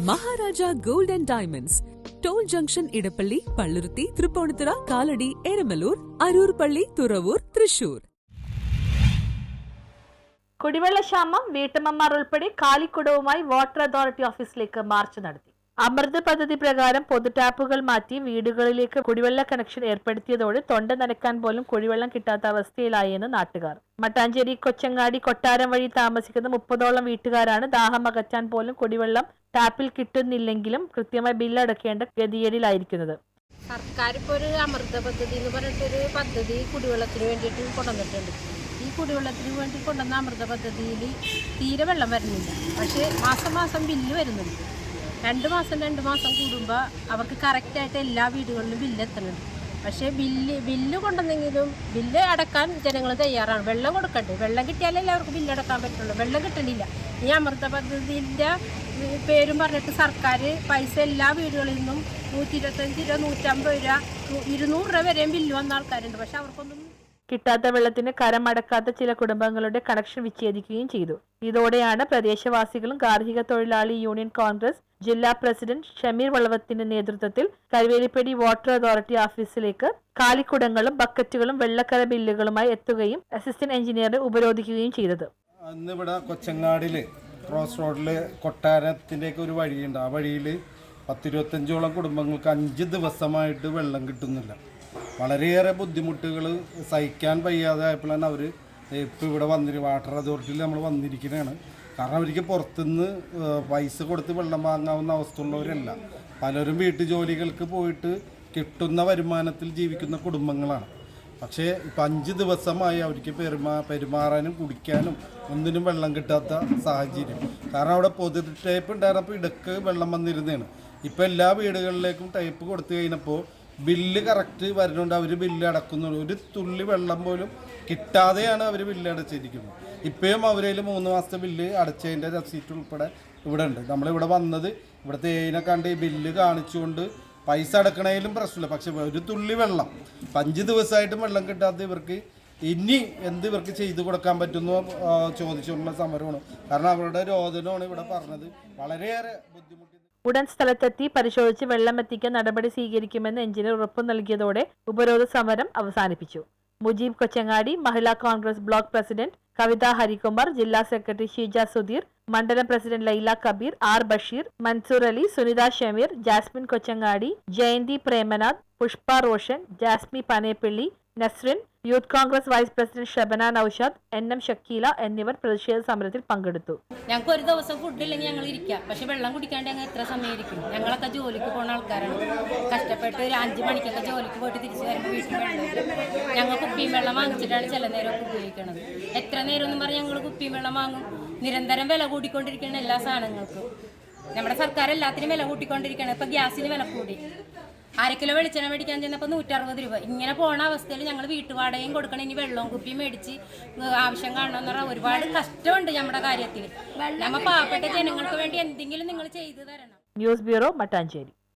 Maharaja gold and diamonds, toll junction, Edappally, Palluruthy, Tripunithura, Kalady, Eramalloor, Aroor പള്ളി, തുറവൂർ, തൃശൂർ. കുടിവെള്ളക്ഷാമം, വീട്ടമ്മമാർ ഉൾപ്പെടെ കാലിക്കുടവുമായി വാട്ടർ അതോറിറ്റി ഓഫീസിലേക്ക് മാർച്ച് നടത്തി. അമൃത് പദ്ധതി പ്രകാരം പൊതു ടാപ്പുകൾ മാറ്റി വീടുകളിലേക്ക് കുടിവെള്ള കണക്ഷൻ ഏർപ്പെടുത്തിയതോടെ തൊണ്ട നനയ്ക്കാൻ പോലും കുടിവെള്ളം കിട്ടാത്ത അവസ്ഥയിലായെന്ന് നാട്ടുകാർ. മട്ടാഞ്ചേരി, കൊച്ചങ്ങാടി, കൊട്ടാരം വഴി താമസിക്കുന്ന 30ഓളം വീട്ടുകാരാണ് ദാഹം അകറ്റാൻ പോലും കുടിവെള്ളം ടാപ്പിൽ കിട്ടുന്നില്ലെങ്കിലും കൃത്യമായി ബില്ലടക്കേണ്ട ഗതികേടിലായിരിക്കുന്നത്. സർക്കാർ ഇപ്പോൾ ഒരു അമൃത പദ്ധതി എന്ന് പറഞ്ഞിട്ടൊരു പദ്ധതി കുടിവെള്ളത്തിന് വേണ്ടിയിട്ട് കൊണ്ടുവന്നിട്ടുണ്ട്. ഈ കുടിവെള്ളത്തിന് വേണ്ടി കൊണ്ടുവന്ന അമൃത പദ്ധതിയിൽ തീരെ വെള്ളം വരുന്നില്ല. പക്ഷേ മാസം ബില്ല് വരുന്നുണ്ട്. 2 മാസം കൂടുമ്പോൾ അവർക്ക് കറക്റ്റായിട്ട് എല്ലാ വീടുകളിലും ബില്ല് എത്തുന്നുണ്ട്. പക്ഷേ ബില്ല് കൊണ്ടുവന്നെങ്കിലും ബില്ല് അടക്കാൻ ജനങ്ങൾ തയ്യാറാണ്. വെള്ളം കൊടുക്കണ്ടേ? വെള്ളം കിട്ടിയാലല്ലേ അവർക്ക് ബില്ല് അടക്കാൻ പറ്റുള്ളൂ. വെള്ളം കിട്ടണില്ല. ഈ അമൃത പദ്ധതിൻ്റെ പേരും പറഞ്ഞിട്ട് സർക്കാർ പൈസ എല്ലാ വീടുകളിൽ നിന്നും 125 രൂപ, 150 രൂപ, 200 രൂപ വരെയും ബില്ല് വന്ന ആൾക്കാരുണ്ട്. പക്ഷെ അവർക്കൊന്നും കിട്ടാത്ത വെള്ളത്തിന് കരമടക്കാത്ത ചില കുടുംബങ്ങളുടെ കണക്ഷൻ വിച്ഛേദിക്കുകയും ചെയ്തു. ഇതോടെയാണ് പ്രദേശവാസികളും ഗാർഹിക തൊഴിലാളി യൂണിയൻ കോൺഗ്രസ് ജില്ലാ പ്രസിഡന്റ് ഷമീർ വളവത്തിന്റെ നേതൃത്വത്തിൽ കരുവേലിപ്പടി വാട്ടർ അതോറിറ്റി ഓഫീസിലേക്ക് കാലിക്കുടങ്ങളും ബക്കറ്റുകളും വെള്ളക്കര ബില്ലുകളുമായി എത്തുകയും അസിസ്റ്റന്റ് എഞ്ചിനീയറെ ഉപരോധിക്കുകയും ചെയ്തത്. ഇന്നിവിടെ കൊച്ചങ്ങാടില് ക്രോസ് റോഡില് കൊട്ടാരത്തിൻ്റെയൊക്കെ ഒരു വഴിയുണ്ട്. ആ വഴിയിൽ 10-25ഓളം കുടുംബങ്ങൾക്ക് 5 ദിവസമായിട്ട് വെള്ളം കിട്ടുന്നില്ല. വളരെയേറെ ബുദ്ധിമുട്ടുകൾ സഹിക്കാൻ വയ്യാതെ ആയപ്പോഴാണ് അവർ ഇപ്പോൾ ഇവിടെ വാട്ടർ അതോറിറ്റിയിൽ നമ്മൾ വന്നിരിക്കുന്നതാണ്. കാരണം അവർക്ക് പുറത്തുനിന്ന് പൈസ കൊടുത്ത് വെള്ളം വാങ്ങാവുന്ന അവസ്ഥയുള്ളവരല്ല. പലരും വീട്ടു ജോലികൾക്ക് പോയിട്ട് കിട്ടുന്ന വരുമാനത്തിൽ ജീവിക്കുന്ന കുടുംബങ്ങളാണ്. പക്ഷേ ഇപ്പം 5 ദിവസമായി അവർക്ക് പെരുമാറാനും കുടിക്കാനും ഒന്നിനും വെള്ളം കിട്ടാത്ത സാഹചര്യം. കാരണം അവിടെ പൊതു ടൈപ്പ് ഉണ്ടായിരുന്നപ്പോൾ ഇടയ്ക്ക് വെള്ളം വന്നിരുന്നതാണ്. ഇപ്പോൾ എല്ലാ വീടുകളിലേക്കും ടൈപ്പ് കൊടുത്തു കഴിഞ്ഞപ്പോൾ ബില്ല് കറക്റ്റ് വരുന്നുണ്ട്. അവർ ബില്ല് അടക്കുന്നുള്ളൂ. ഒരു തുള്ളി വെള്ളം പോലും കിട്ടാതെയാണ് അവർ ബില്ല് അടച്ചിരിക്കുന്നത്. ഇപ്പോഴും അവരിൽ 3 മാസത്തെ ബില്ല് അടച്ചതിൻ്റെ റെസീറ്റ് ഉൾപ്പെടെ ഇവിടെ ഉണ്ട്. നമ്മളിവിടെ വന്നത് ഇവിടുത്തെ ഏതിനെ കണ്ട് ഈ ബില്ല് കാണിച്ചുകൊണ്ട് പൈസ അടക്കണേലും പ്രശ്നമില്ല. പക്ഷെ ഒരു തുള്ളി വെള്ളം 5 ദിവസമായിട്ടും വെള്ളം കിട്ടാത്ത ഇവർക്ക് ഇനി എന്ത് ഇവർക്ക് ചെയ്തു കൊടുക്കാൻ പറ്റുന്നു ചോദിച്ചുകൊണ്ടുള്ള സമരമാണ്. കാരണം അവരുടെ രോദനമാണ് ഇവിടെ പറഞ്ഞത്. വളരെയേറെ ബുദ്ധിമുട്ടി ഉടൻ സ്ഥലത്തെത്തി പരിശോധിച്ച് വെള്ളം എത്തിക്കാൻ നടപടി സ്വീകരിക്കുമെന്ന് എഞ്ചിനീയർ ഉറപ്പു നൽകിയതോടെ ഉപരോധ സമരം അവസാനിപ്പിച്ചു. മുജീബ് കൊച്ചങ്ങാടി, മഹിളാ കോൺഗ്രസ് ബ്ലോക്ക് പ്രസിഡന്റ് കവിത ഹരികുമാർ, ജില്ലാ സെക്രട്ടറി ഷീജ സുധീർ, മണ്ഡലം president Laila Kabeer, R Basheer, Mansoor Ali, Sunitha Shameer, Jasmine Kochangadi, Jayanthi Premnath, Pushpa Roshan, Jasmi Paneppally, Nasrin, youth Congress vice president Shabana Noushad, NM Shakeela എന്നിവർ പ്രതിഷേധ സമരത്തിൽ പങ്കെടുത്തു. ഞങ്ങൾക്ക് ഒരു ദിവസം ഫുഡില്ലെങ്കിൽ ഞങ്ങൾ ഇരിക്കാം. പക്ഷെ വെള്ളം കുടിക്കാണ്ട് ഞങ്ങൾ എത്ര സമയം ഇരിക്കും? ഞങ്ങളൊക്കെ ജോലിക്ക് പോകുന്ന ആൾക്കാരാണ്. കഷ്ടപ്പെട്ട് ഒരു 5 മണിക്കൊക്കെ ജോലിക്ക് പോയിട്ട് തിരിച്ചു വരുമ്പോൾ വീട്ടിൽ വെള്ളം ഞങ്ങൾ കുപ്പിയും വെള്ളം വാങ്ങിച്ചിട്ടാണ് ചില നേരമൊക്കെ ഉപയോഗിക്കുന്നത്. എത്ര നേരം എന്നും പറഞ്ഞ് ഞങ്ങൾ കുപ്പിയും വെള്ളം വാങ്ങും. നിരന്തരം വില കൂടിക്കൊണ്ടിരിക്കുകയാണ് എല്ലാ സാധനങ്ങൾക്കും. നമ്മുടെ സർക്കാർ എല്ലാത്തിനും വില കൂട്ടിക്കൊണ്ടിരിക്കുകയാണ്. ഇപ്പം ഗ്യാസിന് വില കൂടി. 1/2 കിലോ വെളിച്ചെണ്ണ മേടിക്കാൻ ചെന്നപ്പോൾ 160 രൂപ. ഇങ്ങനെ പോണ അവസ്ഥയിൽ ഞങ്ങൾ വീട്ടുവാടകയും കൊടുക്കണം. ഇനി വെള്ളവും കുപ്പിയും മേടിച്ച് ആവശ്യം കാണണമെന്ന് പറഞ്ഞാൽ ഒരുപാട് കഷ്ടമുണ്ട് നമ്മുടെ കാര്യത്തിൽ. നമ്മൾ പാവപ്പെട്ട ജനങ്ങൾക്ക് വേണ്ടി എന്തെങ്കിലും നിങ്ങൾ ചെയ്തു തരണം. News bureau, Mattancherry.